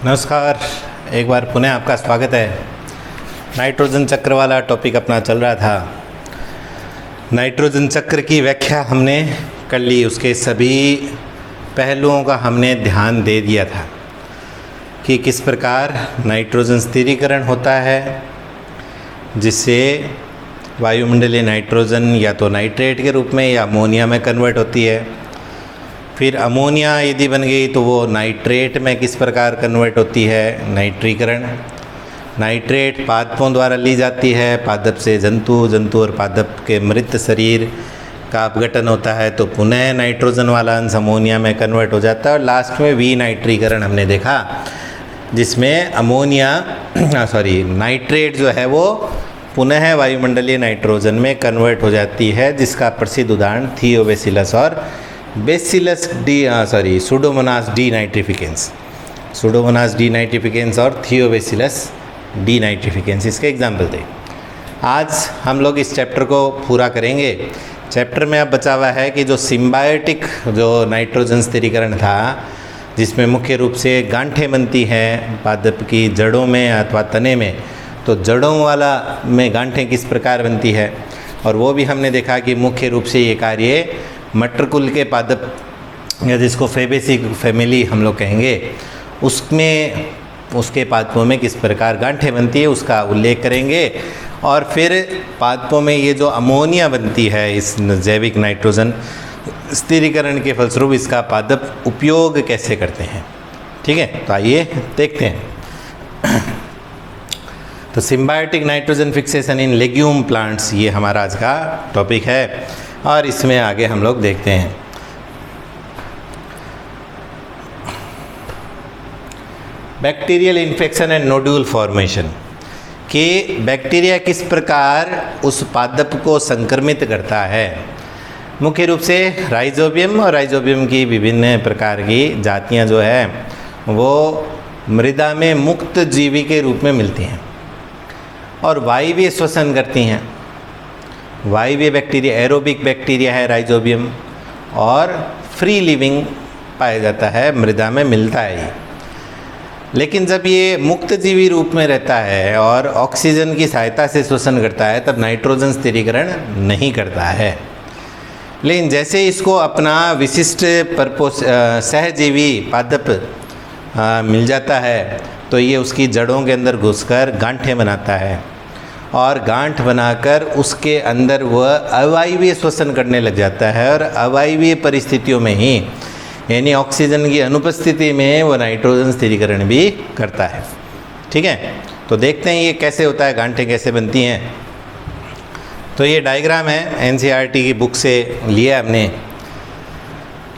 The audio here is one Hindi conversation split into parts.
नमस्कार। एक बार पुनः आपका स्वागत है। नाइट्रोजन चक्र वाला टॉपिक अपना चल रहा था। नाइट्रोजन चक्र की व्याख्या हमने कर ली, उसके सभी पहलुओं का हमने ध्यान दे दिया था कि किस प्रकार नाइट्रोजन स्थिरीकरण होता है, जिससे वायुमंडलीय नाइट्रोजन या तो नाइट्रेट के रूप में या अमोनिया में कन्वर्ट होती है। फिर अमोनिया यदि बन गई तो वो नाइट्रेट में किस प्रकार कन्वर्ट होती है, नाइट्रीकरण। नाइट्रेट पादपों द्वारा ली जाती है, पादप से जंतु, जंतु और पादप के मृत शरीर का अपघटन होता है तो पुनः नाइट्रोजन वाला अंश अमोनिया में कन्वर्ट हो जाता है। और लास्ट में विनाइट्रीकरण हमने देखा, जिसमें अमोनिया नाइट्रेट जो है वो पुनः वायुमंडलीय नाइट्रोजन में कन्वर्ट हो जाती है, जिसका प्रसिद्ध उदाहरण थियोबैसिलस और सुडोमोनास डीनाइट्रिफिकेंस और थियोबैसिलस डीनाइट्रिफिकेंस इसके एग्जाम्पल थे। आज हम लोग इस चैप्टर को पूरा करेंगे। चैप्टर में अब बचा हुआ है कि जो सिम्बायोटिक जो नाइट्रोजन स्थिरीकरण था, जिसमें मुख्य रूप से गांठें बनती हैं पादप की जड़ों में अथवा तने में, तो जड़ों वाला में गांठें किस प्रकार बनती है, और वो भी हमने देखा कि मुख्य रूप से ये कार्य मटर कुल के पादप या जिसको फेबेसी फैमिली हम लोग कहेंगे, उसमें उसके पादपों में किस प्रकार गांठें बनती है उसका उल्लेख करेंगे। और फिर पादपों में ये जो अमोनिया बनती है इस जैविक नाइट्रोजन स्थिरीकरण के फलस्वरूप, इसका पादप उपयोग कैसे करते हैं। ठीक है, तो आइए देखते हैं। तो सिम्बायोटिक नाइट्रोजन फिक्सेशन इन लेग्यूम प्लांट्स, ये हमारा आज का टॉपिक है और इसमें आगे हम लोग देखते हैं। Bacterial infection and nodule formation, कि बैक्टीरिया किस प्रकार उस पादप को संक्रमित करता है। मुख्य रूप से राइजोबियम और राइजोबियम की विभिन्न प्रकार की जातियां जो है वो मृदा में मुक्त जीवी के रूप में मिलती हैं और वायवीय श्वसन करती हैं। वायवीय बैक्टीरिया, एरोबिक बैक्टीरिया है राइजोबियम, और फ्री लिविंग पाया जाता है, मृदा में मिलता है ये। लेकिन जब ये मुक्त जीवी रूप में रहता है और ऑक्सीजन की सहायता से श्वसन करता है, तब नाइट्रोजन स्थिरीकरण नहीं करता है। लेकिन जैसे इसको अपना विशिष्ट सहजीवी पादप मिल जाता है, तो ये उसकी जड़ों के अंदर घुसकर गांठें बनाता है और गांठ बनाकर उसके अंदर वह अवायवीय श्वसन करने लग जाता है, और अवायवीय परिस्थितियों में ही, यानी ऑक्सीजन की अनुपस्थिति में, वह नाइट्रोजन स्थिरीकरण भी करता है। ठीक है, तो देखते हैं ये कैसे होता है, गांठें कैसे बनती हैं। तो ये डायग्राम है, एनसीईआरटी की बुक से लिया हमने।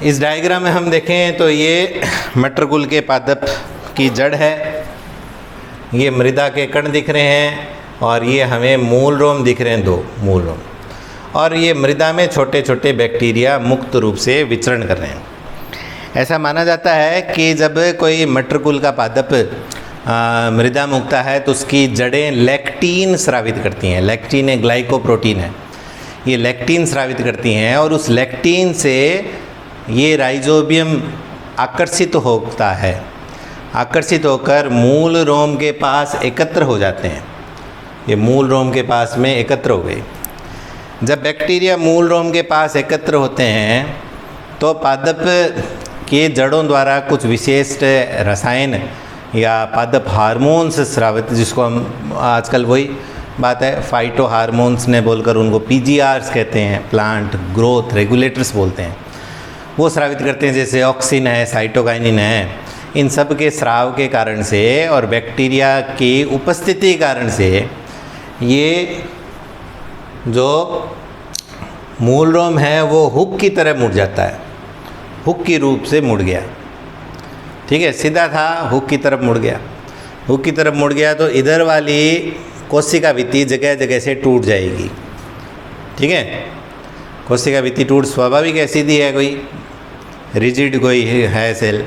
इस डायग्राम में हम देखें तो ये मटर कुल के पादप की जड़ है, ये मृदा के कण दिख रहे हैं, और ये हमें मूल रोम दिख रहे हैं, दो मूल रोम, और ये मृदा में छोटे छोटे बैक्टीरिया मुक्त रूप से विचरण कर रहे हैं। ऐसा माना जाता है कि जब कोई मटर कुल का पादप मृदा में उगता है तो उसकी जड़ें लैक्टीन स्रावित करती हैं। लैक्टीन एक ग्लाइकोप्रोटीन है, ये लैक्टीन स्रावित करती हैं, और उस लैक्टीन से ये राइजोबियम आकर्षित होता है, आकर्षित होकर मूल रोम के पास एकत्र हो जाते हैं। ये मूल रोम के पास में एकत्र हो गए। जब बैक्टीरिया मूल रोम के पास एकत्र होते हैं तो पादप के जड़ों द्वारा कुछ विशेष रसायन या पादप हार्मोन्स स्रावित, जिसको हम आजकल वही बात है फाइटो हार्मोन्स ने बोलकर उनको पीजीआरस कहते हैं, प्लांट ग्रोथ रेगुलेटर्स बोलते हैं, वो स्रावित करते हैं। जैसे ऑक्सिन है, साइटोकाइनिन है, इन सब के स्राव के कारण से और बैक्टीरिया की उपस्थिति के कारण से ये जो मूल रोम है वो हुक की तरह मुड़ जाता है, हुक की रूप से मुड़ गया। ठीक है, सीधा था, हुक की तरफ मुड़ गया। हुक की तरफ मुड़ गया तो इधर वाली कोशिका भित्ति जगह जगह से टूट जाएगी। ठीक है, कोशिका भित्ति टूट स्वाभाविक है, सीधी है, कोई रिजिड कोई है सेल,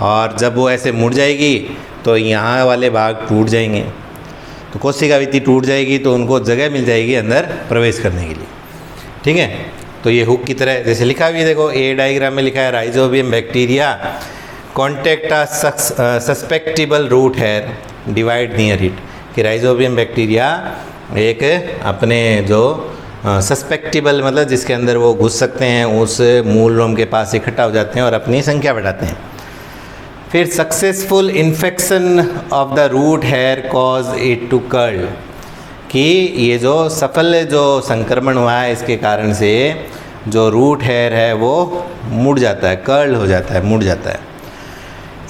और जब वो ऐसे मुड़ जाएगी तो यहाँ वाले भाग टूट जाएंगे, तो कोशिका भित्ति टूट जाएगी तो उनको जगह मिल जाएगी अंदर प्रवेश करने के लिए। ठीक है, तो ये हुक की तरह जैसे लिखा भी देखो, ए डायग्राम में लिखा है rhizobium bacteria contact a susceptible root hair divide near it, कि राइजोबियम बैक्टीरिया एक अपने जो सस्पेक्टिबल मतलब जिसके अंदर वो घुस सकते हैं उस मूल रोम के पास इकट्ठा हो जाते हैं और अपनी संख्या बढ़ाते हैं। फिर successful infection of the root hair cause it to curl, कि ये जो सफल जो संक्रमण हुआ है इसके कारण से जो रूट हेयर है वो मुड़ जाता है, कर्ल हो जाता है, मुड़ जाता है।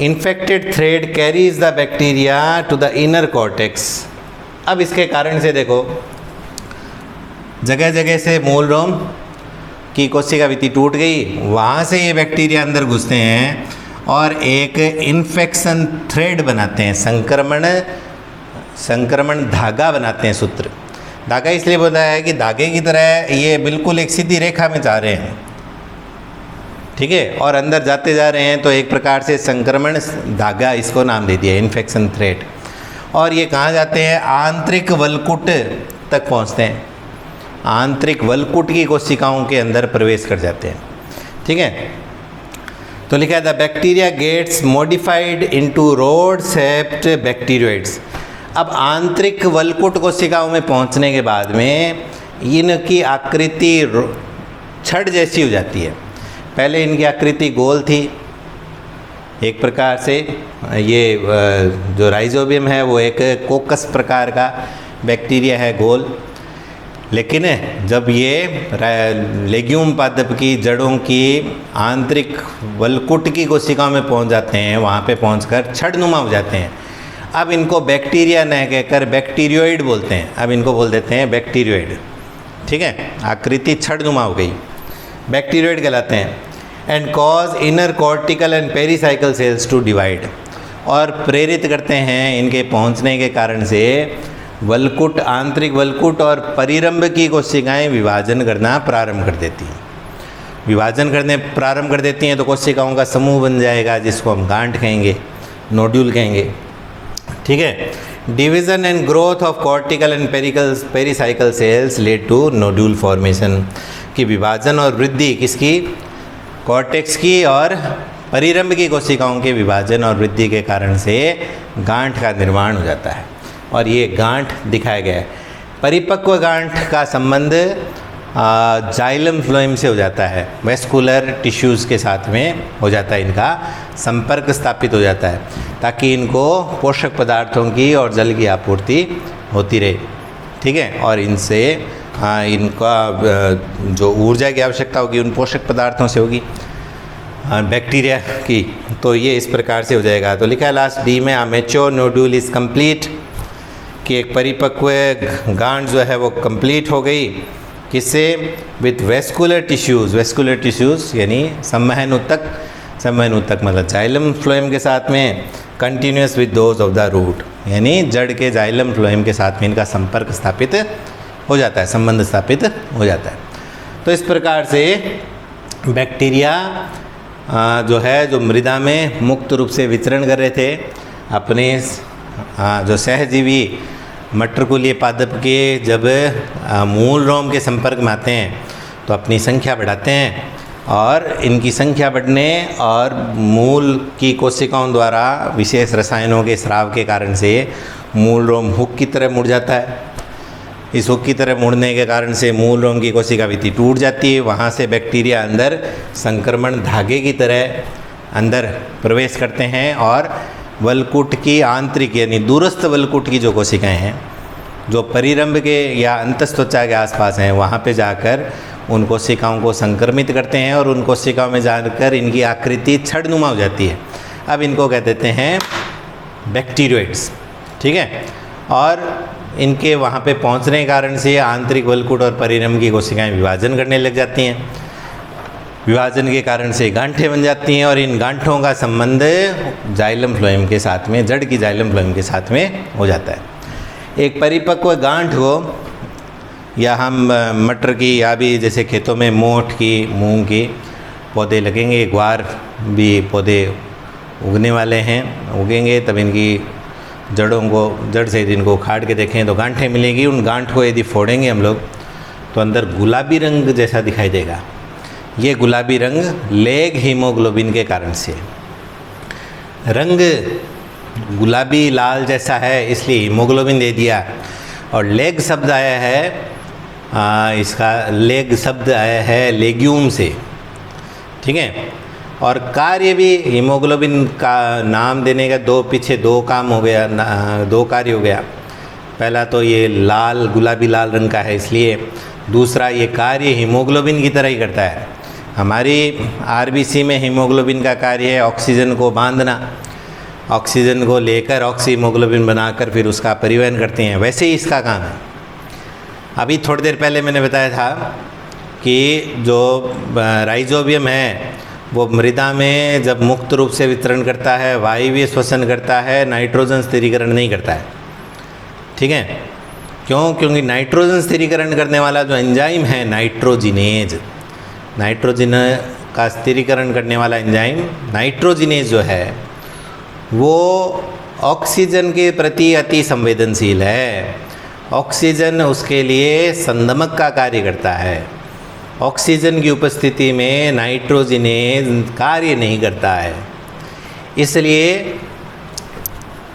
Infected thread carries the bacteria to the inner cortex. अब इसके कारण से देखो जगह जगह से मूल रोम की कोशिका भित्ति टूट गई, वहाँ से ये बैक्टीरिया अंदर घुसते हैं और एक इन्फेक्शन थ्रेड बनाते हैं, संक्रमण धागा बनाते हैं, सूत्र। धागा इसलिए बताया है कि धागे की तरह ये बिल्कुल एक सीधी रेखा में जा रहे हैं, ठीक है, और अंदर जाते जा रहे हैं, तो एक प्रकार से संक्रमण धागा इसको नाम दे दिया, इन्फेक्शन थ्रेड। और ये कहाँ जाते हैं? आंतरिक वलकुट तक पहुँचते हैं, आंतरिक वलकुट की कोशिकाओं के अंदर प्रवेश कर जाते हैं, ठीक है। तो लिखा है the bacteria gets modified into rod shaped bacteroids. अब आंतरिक वलकुट कोशिकाओं में पहुंचने के बाद में इनकी आकृति छड़ जैसी हो जाती है। पहले इनकी आकृति गोल थी एक प्रकार से, ये जो राइजोबियम है वो एक कोकस प्रकार का बैक्टीरिया है, गोल। लेकिन जब ये लेग्यूम पादप की जड़ों की आंतरिक वलकुट की कोशिकाओं में पहुंच जाते हैं, वहाँ पे पहुंचकर छड़नुमा हो जाते हैं। अब इनको बैक्टीरिया न कहकर बैक्टीरियोइड बोलते हैं, अब इनको बोल देते हैं बैक्टीरियोइड, ठीक है। आकृति छड़नुमा हो गई, बैक्टीरियोइड कहलाते हैं। And cause inner cortical and pericycle cells to divide, और प्रेरित करते हैं इनके पहुंचने के कारण से वलकुट, आंतरिक वलकुट और परिरंभ की कोशिकाएं विभाजन करना प्रारंभ कर देती हैं। विभाजन करने प्रारंभ कर देती हैं तो कोशिकाओं का समूह बन जाएगा, जिसको हम गांठ कहेंगे, नोड्यूल कहेंगे, ठीक है। Division and growth of cortical and pericycle cells led to nodule formation, की विभाजन और वृद्धि किसकी? कॉर्टेक्स की और परिरंभ की कोशिकाओं के विभाजन और वृद्धि के कारण से गांठ का निर्माण हो जाता है, और ये गांठ दिखाया गया है। परिपक्व गांठ का संबंध जाइलम फ्लोएम से हो जाता है, वेस्कुलर टिश्यूज़ के साथ में हो जाता है, इनका संपर्क स्थापित हो जाता है, ताकि इनको पोषक पदार्थों की और जल की आपूर्ति होती रहे, ठीक है। और इनसे इनका जो ऊर्जा की आवश्यकता होगी उन पोषक पदार्थों से होगी, बैक्टीरिया की, तो ये इस प्रकार से हो जाएगा। तो लिखा है लास्ट डी में, मैच्योर नोड्यूल इज़ कंप्लीट, कि एक परिपक्व गांठ जो है वो कंप्लीट हो गई, किससे? विथ वेस्कुलर टिश्यूज़ यानी संवहन ऊतक मतलब जाइलम फ्लोएम के साथ में, continuous with those of the root, यानी जड़ के जाइलम फ्लोएम के साथ में इनका संपर्क स्थापित हो जाता है, संबंध स्थापित हो जाता है। तो इस प्रकार से बैक्टीरिया जो है, जो मृदा में मुक्त रूप से विचरण कर रहे थे, अपने जो सहजीवी मटरकुलीय पादप के जब मूल रोम के संपर्क में आते हैं तो अपनी संख्या बढ़ाते हैं, और इनकी संख्या बढ़ने और मूल की कोशिकाओं द्वारा विशेष रसायनों के स्राव के कारण से मूल रोम हुक की तरह मुड़ जाता है। इस हुक की तरह मुड़ने के कारण से मूल रोम की कोशिका भित्ति टूट जाती है, वहाँ से बैक्टीरिया अंदर संक्रमण धागे की तरह अंदर प्रवेश करते हैं, और वलकुट की आंतरिक यानी दूरस्थ वलकुट की जो कोशिकाएं हैं, जो परिरंभ के या अंतस्त्वचा के आसपास हैं, वहाँ पे जाकर उन कोशिकाओं को संक्रमित करते हैं, और उन कोशिकाओं में जाकर इनकी आकृति छड़नुमा हो जाती है। अब इनको कह देते हैं बैक्टीरियोइड्स, ठीक है। और इनके वहाँ पे पहुँचने के कारण से आंतरिक वलकुट और परिरंभ की कोशिकाएं विभाजन करने लग जाती हैं, विभाजन के कारण से गांठें बन जाती हैं, और इन गांठों का संबंध जाइलम फ्लोएम के साथ में, जड़ की जाइलम फ्लोएम के साथ में हो जाता है। एक परिपक्व गांठ को, या हम मटर की, या भी जैसे खेतों में मोठ की, मूंग की पौधे लगेंगे, ग्वार भी पौधे उगने वाले हैं, उगेंगे, तब इनकी जड़ों को, जड़ से इनको उखाड़ के देखें तो गांठें मिलेंगी। उन गांठ को यदि फोड़ेंगे हम लोग तो अंदर गुलाबी रंग जैसा दिखाई देगा। ये गुलाबी रंग लेग हीमोग्लोबिन के कारण से, रंग गुलाबी लाल जैसा है इसलिए हीमोग्लोबिन दे दिया। और लेग शब्द आया है इसका लेग शब्द आया है लेग्यूम से, ठीक है। और कार्य भी हीमोग्लोबिन का नाम देने का पीछे दो काम हो गया, दो कार्य हो गया। पहला तो ये लाल गुलाबी लाल रंग का है इसलिए, दूसरा ये कार्य हीमोग्लोबिन की तरह ही करता है। हमारी आरबीसी में हीमोग्लोबिन का कार्य है ऑक्सीजन को बांधना, ऑक्सीजन को लेकर ऑक्सी हीमोग्लोबिन बनाकर फिर उसका परिवहन करते हैं, वैसे ही इसका काम है। अभी थोड़ी देर पहले मैंने बताया था कि जो राइजोबियम है वो मृदा में जब मुक्त रूप से वितरण करता है, वायवीय श्वसन करता है, नाइट्रोजन स्थिरीकरण नहीं करता है, ठीक है। क्यों? क्योंकि नाइट्रोजन स्थिरीकरण करने वाला जो एंजाइम है नाइट्रोजिनेज, नाइट्रोजन का स्थिरीकरण करने वाला एंजाइम नाइट्रोजिनेज जो है वो ऑक्सीजन के प्रति अति संवेदनशील है। ऑक्सीजन उसके लिए संदमक का कार्य करता है। ऑक्सीजन की उपस्थिति में नाइट्रोजिनेज कार्य नहीं करता है, इसलिए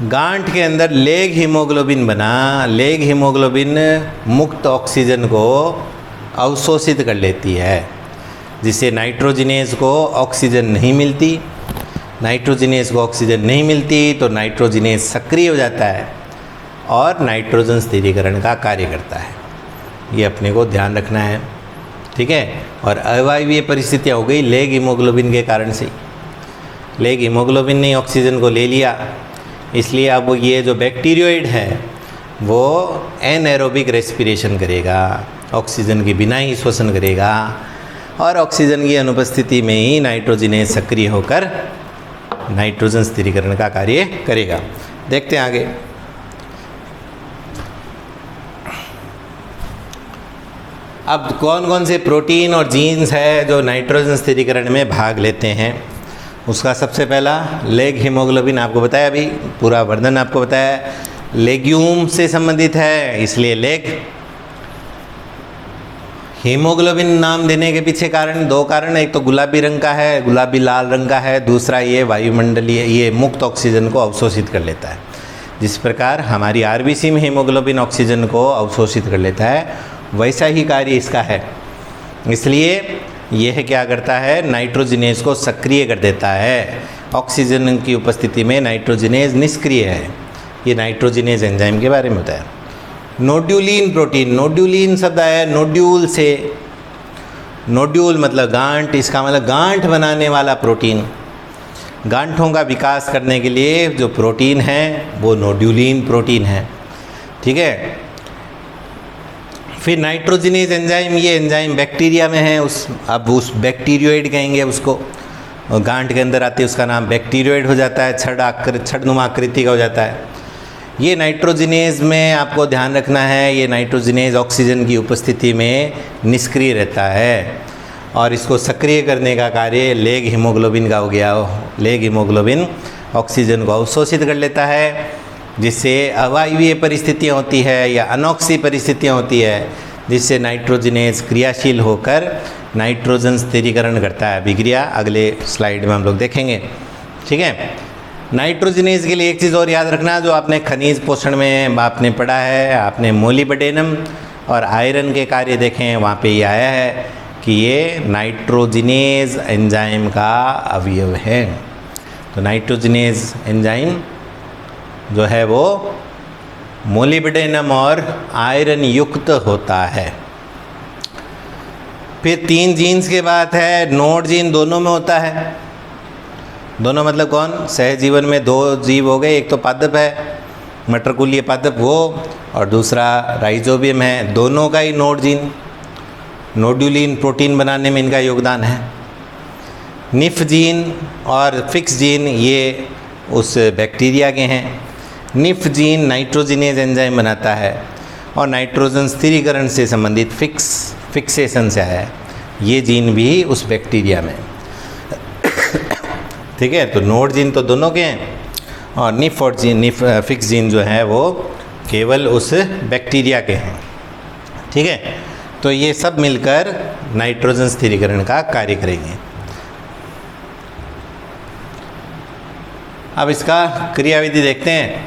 गांठ के अंदर लेग हीमोग्लोबिन बना। लेग हीमोग्लोबिन मुक्त ऑक्सीजन को अवशोषित कर लेती है, जिससे नाइट्रोजिनेज को ऑक्सीजन नहीं मिलती। नाइट्रोजिनेज को ऑक्सीजन नहीं मिलती तो नाइट्रोजिनेज सक्रिय हो जाता है और नाइट्रोजन स्थिरीकरण का कार्य करता है। ये अपने को ध्यान रखना है, ठीक है। और अवायवीय परिस्थितियाँ हो गई लेग हीमोग्लोबिन के कारण से। लेग हीमोग्लोबिन ने ऑक्सीजन को ले लिया, इसलिए अब ये जो बैक्टीरियोइड है वो एनएरोबिक रेस्पिरेशन करेगा, ऑक्सीजन के बिना ही श्वसन करेगा और ऑक्सीजन की अनुपस्थिति में ही नाइट्रोजिनेज सक्रिय होकर नाइट्रोजन स्थिरीकरण का कार्य करेगा। देखते हैं आगे। अब कौन कौन से प्रोटीन और जीन्स है जो नाइट्रोजन स्थिरीकरण में भाग लेते हैं। उसका सबसे पहला लेग हीमोग्लोबिन, आपको बताया, अभी पूरा वर्णन आपको बताया, लेग्यूम से संबंधित है इसलिए लेग। हीमोग्लोबिन नाम देने के पीछे कारण दो कारण, एक तो गुलाबी रंग का है, गुलाबी लाल रंग का है, दूसरा ये वायुमंडलीय ये मुक्त ऑक्सीजन को अवशोषित कर लेता है। जिस प्रकार हमारी आरबीसी में हीमोग्लोबिन ऑक्सीजन को अवशोषित कर लेता है वैसा ही कार्य इसका है, इसलिए यह क्या करता है नाइट्रोजिनेज को सक्रिय कर देता है। ऑक्सीजन की उपस्थिति में नाइट्रोजिनेज निष्क्रिय है। ये नाइट्रोजिनेज एंजाइम के बारे में होता है। नोड्यूलिन प्रोटीन, नोड्यूलिन शब्द आया नोड्यूल से। नोड्यूल मतलब गांठ, इसका मतलब गांठ बनाने वाला प्रोटीन। गांठों का विकास करने के लिए जो प्रोटीन है वो नोड्यूलिन प्रोटीन है, ठीक है। फिर नाइट्रोजिनेज एंजाइम, ये एंजाइम बैक्टीरिया में है, अब उस बैक्टीरियोइड कहेंगे उसको, गांठ के अंदर आते उसका नाम बैक्टीरियोइड हो जाता है, छड़नुमा आकृति का हो जाता है। ये नाइट्रोजिनेज में आपको ध्यान रखना है, ये नाइट्रोजिनेज ऑक्सीजन की उपस्थिति में निष्क्रिय रहता है और इसको सक्रिय करने का कार्य लेग हीमोग्लोबिन का हो गया। लेग हीमोग्लोबिन ऑक्सीजन को अवशोषित कर लेता है, जिससे अवायवीय परिस्थितियाँ होती है या अनॉक्सी परिस्थितियाँ होती है, जिससे नाइट्रोजिनेज क्रियाशील होकर नाइट्रोजन स्थिरीकरण करता है। अभिक्रिया अगले स्लाइड में हम लोग देखेंगे, ठीक है। नाइट्रोजिनेज के लिए एक चीज़ और याद रखना, जो आपने खनिज पोषण में आपने पढ़ा है, आपने मोलिब्डेनम और आयरन के कार्य देखे हैं, वहाँ पे ये आया है कि ये नाइट्रोजिनेज एंजाइम का अवयव है। तो नाइट्रोजिनेज एंजाइम जो है वो मोलिब्डेनम और आयरन युक्त होता है। फिर 3 जीन्स के बाद है नोड जीन, दोनों में होता है। दोनों मतलब कौन? सहजीवन में 2 जीव हो गए, एक तो पादप है मटरकुलीय पादप वो, और दूसरा राइजोबियम है। दोनों का ही नोड जीन, नोड्यूलिन प्रोटीन बनाने में इनका योगदान है। निफ जीन और फिक्स जीन ये उस बैक्टीरिया के हैं। निफ जीन नाइट्रोजिनेज एंजाइम बनाता है और नाइट्रोजन स्थिरीकरण से संबंधित फिक्सेशन से है। ये जीन भी उस बैक्टीरिया में, ठीक है। तो नोड जीन तो दोनों के हैं और निफ फिक्स जीन जो है वो केवल उस बैक्टीरिया के हैं, ठीक है। तो ये सब मिलकर नाइट्रोजन स्थिरीकरण का कार्य करेंगे। अब इसका क्रियाविधि देखते हैं।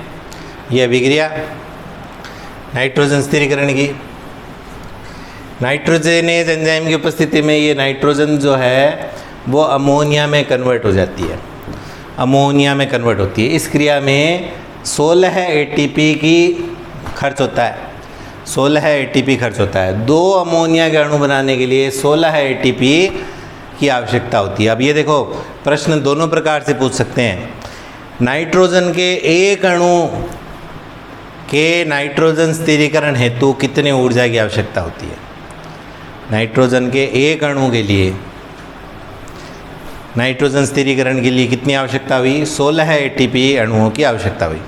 ये अभिक्रिया नाइट्रोजन स्थिरीकरण की। नाइट्रोजनेज एंजाइम की उपस्थिति में ये नाइट्रोजन जो है वो अमोनिया में कन्वर्ट हो जाती है, अमोनिया में कन्वर्ट होती है। इस क्रिया में 16 एटीपी की खर्च होता है, 16 एटीपी खर्च होता है। 2 अमोनिया के अणु बनाने के लिए 16 एटीपी की आवश्यकता होती है। अब ये देखो, प्रश्न दोनों प्रकार से पूछ सकते हैं। नाइट्रोजन के एक अणु के नाइट्रोजन स्थिरीकरण हेतु कितने ऊर्जा की आवश्यकता होती है? नाइट्रोजन के एक अणु के लिए नाइट्रोजन स्थिरीकरण के लिए कितनी आवश्यकता हुई? 16 एटीपी अणुओं की आवश्यकता हुई।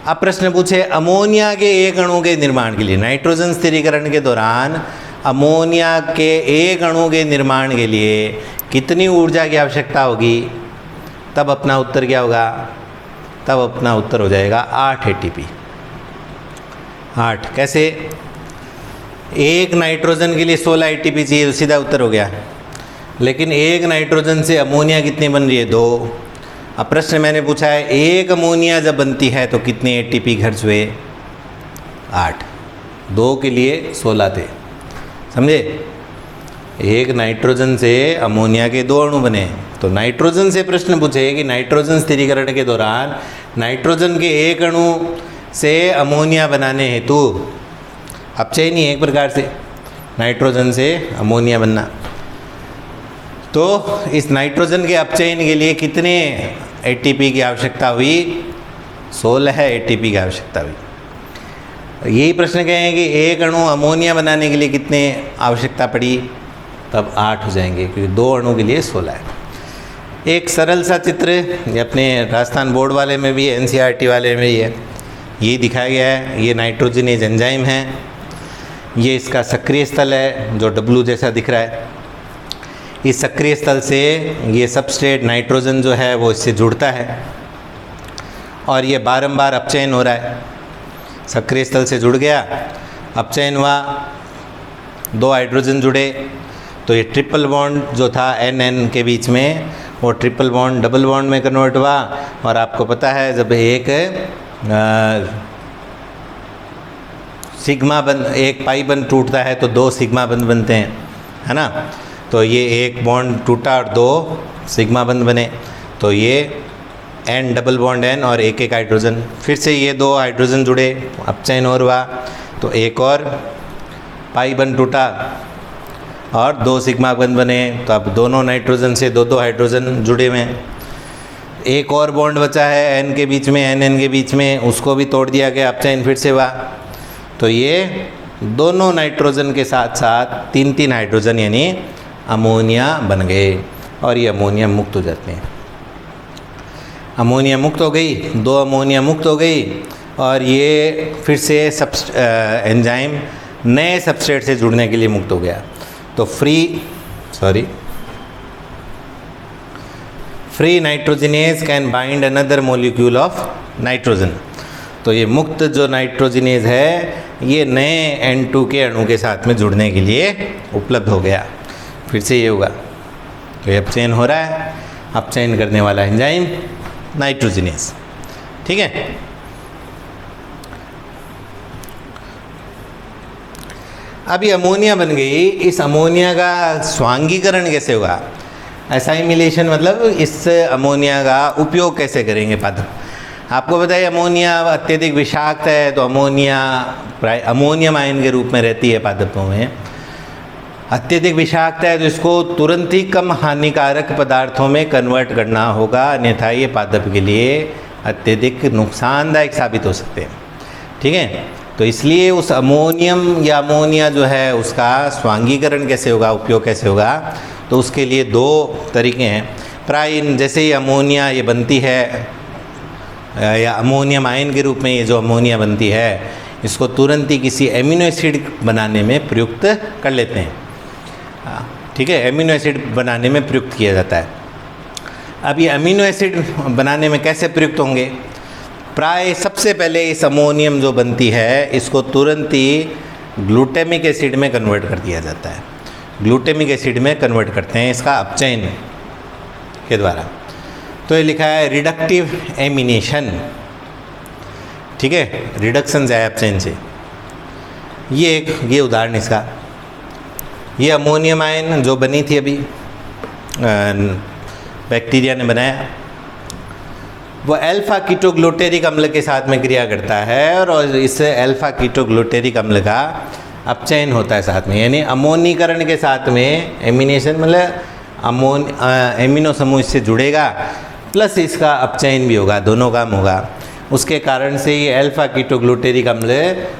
अब प्रश्न पूछे अमोनिया के एक अणु के निर्माण के लिए, नाइट्रोजन स्थिरीकरण के दौरान अमोनिया के एक अणु के निर्माण के लिए कितनी ऊर्जा की आवश्यकता होगी? तब अपना उत्तर क्या होगा? तब अपना उत्तर हो जाएगा 8 एटीपी। 8 कैसे? एक नाइट्रोजन के लिए 16 एटीपी चाहिए तो सीधा उत्तर हो गया। लेकिन एक नाइट्रोजन से अमोनिया कितनी बन रही है? 2। अब प्रश्न मैंने पूछा है एक अमोनिया जब बनती है तो कितने एटीपी खर्च हुए? 8। 2 के लिए 16 थे, समझे? एक नाइट्रोजन से अमोनिया के 2 अणु बने। तो नाइट्रोजन से प्रश्न पूछे कि नाइट्रोजन स्थिरीकरण के दौरान नाइट्रोजन के एक अणु से अमोनिया बनाने हेतु अपचयन ही एक प्रकार से नाइट्रोजन से अमोनिया बनना। तो इस नाइट्रोजन के अपचयन के लिए कितने एटीपी की आवश्यकता हुई? 16 एटीपी की आवश्यकता हुई। यही प्रश्न कहें कि एक अणु अमोनिया बनाने के लिए कितने आवश्यकता पड़ी? तब 8 हो जाएंगे, क्योंकि 2 अणु के लिए 16 है। एक सरल सा चित्र ये अपने राजस्थान बोर्ड वाले में भी है, एनसीईआरटी वाले में भी है, ये दिखाया गया है। ये नाइट्रोजनेज एंजाइम है, ये इसका सक्रिय स्थल है जो डब्लू जैसा दिख रहा है। इस सक्रिय स्थल से ये सबस्ट्रेट नाइट्रोजन जो है वो इससे जुड़ता है और ये बारंबार अपचयन हो रहा है। सक्रिय स्थल से जुड़ गया, अपचयन हुआ, 2 हाइड्रोजन जुड़े, तो ये ट्रिपल बॉन्ड जो था NN के बीच में वो ट्रिपल बॉन्ड डबल बॉन्ड में कन्वर्ट हुआ। और आपको पता है जब एक सिग्मा बंध, एक पाई बंध टूटता है तो 2 सिग्मा बंध बनते हैं, है ना? तो ये एक बॉन्ड टूटा और 2 सिग्मा बंध बने, तो ये N डबल बॉन्ड N और एक हाइड्रोजन, फिर से ये 2 हाइड्रोजन जुड़े, अपचयन और हुआ, तो एक और पाई बंध टूटा और 2 सिग्मा बंध बने। तो अब दोनों नाइट्रोजन से 2 हाइड्रोजन जुड़े हुए हैं। एक और बॉन्ड बचा है N के बीच में, NN के बीच में, उसको भी तोड़ दिया गया, अपचयन फिर से हुआ। तो ये दोनों नाइट्रोजन के साथ साथ 3-3 हाइड्रोजन यानी अमोनिया बन गए और ये अमोनिया मुक्त हो जाते हैं। अमोनिया मुक्त हो गई, 2 अमोनिया मुक्त हो गई और ये फिर से एंजाइम नए सबस्ट्रेट से जुड़ने के लिए मुक्त हो गया। तो free nitrogenase can bind another molecule of nitrogen. तो ये मुक्त जो नाइट्रोजनेज है ये नए N2 के अणु के साथ में जुड़ने के लिए उपलब्ध हो गया। फिर से ये होगा, तो ये अपचयन हो रहा है, अपचयन करने वाला एंजाइम नाइट्रोजनेज, ठीक है। अब ये अमोनिया बन गई, इस अमोनिया का स्वांगीकरण कैसे होगा? असाइमिलेशन मतलब इस अमोनिया का उपयोग कैसे करेंगे पादप? आपको बताइए अमोनिया अत्यधिक विषाक्त है, तो अमोनिया अमोनियम आयन के रूप में रहती है पादपों में। अत्यधिक विषाक्त है तो इसको तुरंत ही कम हानिकारक पदार्थों में कन्वर्ट करना होगा, अन्यथा ये पादप के लिए अत्यधिक नुकसानदायक साबित हो सकते हैं, ठीक है। तो इसलिए उस अमोनियम या अमोनिया जो है उसका स्वांगीकरण कैसे होगा, उपयोग कैसे होगा? तो उसके लिए 2 तरीके हैं। प्राय जैसे ही अमोनिया ये बनती है या अमोनियम आयन के रूप में ये जो अमोनिया बनती है इसको तुरंत ही किसी एमिनो एसिड बनाने में प्रयुक्त कर लेते हैं, ठीक है। एमिनो एसिड बनाने में प्रयुक्त किया जाता है। अब ये अमीनो एसिड बनाने में कैसे प्रयुक्त होंगे? प्राय सबसे पहले इस अमोनियम जो बनती है इसको तुरंत ही ग्लूटामिक एसिड में कन्वर्ट कर दिया जाता है। ग्लूटामिक एसिड में कन्वर्ट करते हैं इसका अपचयन के द्वारा। तो ये लिखा है रिडक्टिव एमिनेशन, ठीक है, रिडक्शन से अपचयन से। ये उदाहरण इसका, ये अमोनियम आयन जो बनी थी अभी बैक्टीरिया ने बनाया, वो अल्फा कीटोग्लूटेरिक अम्ल के साथ में क्रिया करता है और इससे अल्फा कीटोग्लूटेरिक अम्ल का अपचयन होता है साथ में, यानी अमोनीकरण के साथ में एमिनेशन मतलब एमिनो समूह इससे जुड़ेगा प्लस इसका अपचयन भी होगा, दोनों काम होगा। उसके कारण से ये अल्फा कीटोग्लूटेरिक अम्ल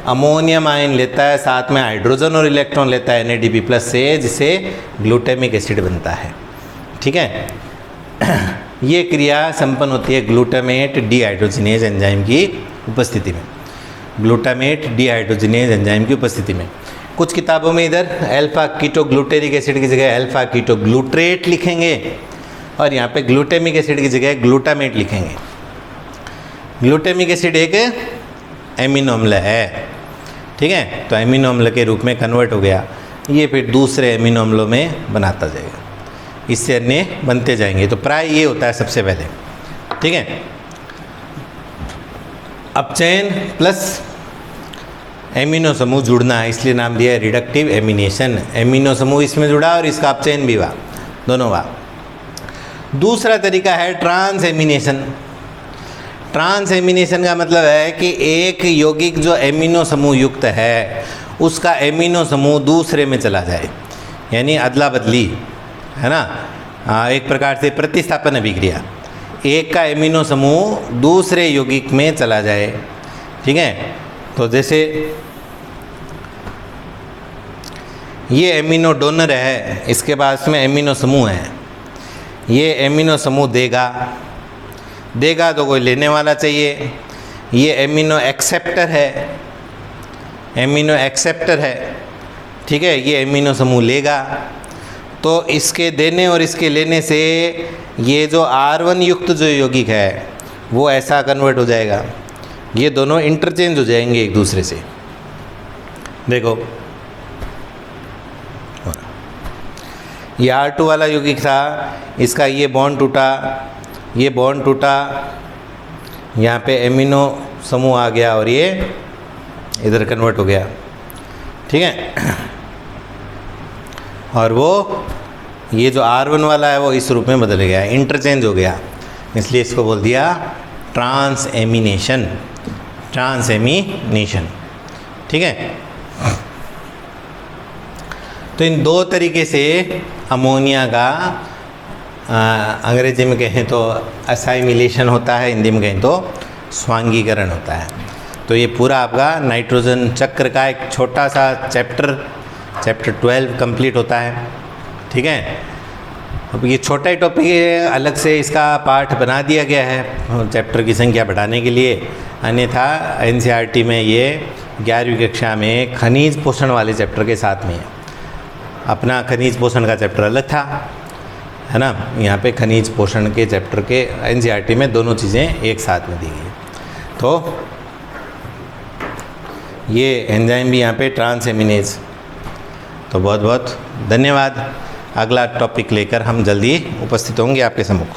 अमोनियम आयन लेता है, साथ में हाइड्रोजन और इलेक्ट्रॉन लेता है NADP प्लस से, जिससे ग्लूटामिक एसिड बनता है, ठीक है। ये क्रिया संपन्न होती है ग्लूटामेट डीहाइड्रोजिनेज एंजाइम की उपस्थिति में, ग्लूटामेट डीहाइड्रोजिनेज एंजाइम की उपस्थिति में। कुछ किताबों में इधर अल्फा कीटोग्लूटेरिक एसिड की जगह अल्फा कीटोग्लूट्रेट लिखेंगे और यहाँ पे ग्लूटामिक एसिड की जगह ग्लूटामेट लिखेंगे। ग्लूटामिक एसिड एक एमिनो अम्ल है, ठीक है, तो एमिनो अम्ल के रूप में कन्वर्ट हो गया, ये फिर दूसरे एमिनो अम्लों में बनाता जाएगा, इससे अन्य बनते जाएंगे। तो प्राय ये होता है सबसे पहले, ठीक है। अपचयन प्लस एमिनो समूह जुड़ना है, इसलिए नाम दिया है रिडक्टिव एमिनेशन। एमिनो समूह इसमें जुड़ा और इसका अपचयन भी हुआ, दोनों हुआ। दूसरा तरीका है ट्रांस एमिनेशन। ट्रांस एमिनेशन का मतलब है कि एक यौगिक जो एमिनो समूह युक्त है उसका एमिनो समूह दूसरे में चला जाए, यानी अदला बदली, है ना, एक प्रकार से प्रतिस्थापन अभिक्रिया, एक का एमिनो समूह दूसरे यौगिक में चला जाए, ठीक है। तो जैसे ये एमिनो डोनर है, इसके पास में एमिनो समूह है, ये एमिनो समूह देगा तो कोई लेने वाला चाहिए। ये एमिनो एक्सेप्टर है, ठीक है, ये एमिनो समूह लेगा, तो इसके देने और इसके लेने से ये जो R1 युक्त जो यौगिक है वो ऐसा कन्वर्ट हो जाएगा, ये दोनों इंटरचेंज हो जाएंगे एक दूसरे से। देखो ये R2 वाला यौगिक था, इसका ये बॉन्ड टूटा, यहाँ पे एमिनो समूह आ गया और ये इधर कन्वर्ट हो गया, ठीक है। और वो ये जो R1 वाला है वो इस रूप में बदल गया, इंटरचेंज हो गया, इसलिए इसको बोल दिया ट्रांस एमिनेशन, ठीक है। तो इन दो तरीके से अमोनिया का अंग्रेजी में कहें तो असाइमिलेशन होता है, हिंदी में कहें तो स्वांगीकरण होता है। तो ये पूरा आपका नाइट्रोजन चक्र का एक छोटा सा चैप्टर 12 कंप्लीट होता है, ठीक है। अब ये छोटा ही टॉपिक है, अलग से इसका पार्ट बना दिया गया है चैप्टर की संख्या बढ़ाने के लिए, अन्यथा NCERT में ये 11वीं कक्षा में खनिज पोषण वाले चैप्टर के साथ में है। अपना खनिज पोषण का चैप्टर अलग था, है ना, यहाँ पे खनिज पोषण के चैप्टर के NCERT में दोनों चीज़ें एक साथ में दी गई। तो ये एंजाइम भी यहाँ पे ट्रांस एमिनेज। तो बहुत बहुत धन्यवाद। अगला टॉपिक लेकर हम जल्दी उपस्थित होंगे आपके सम्मुख।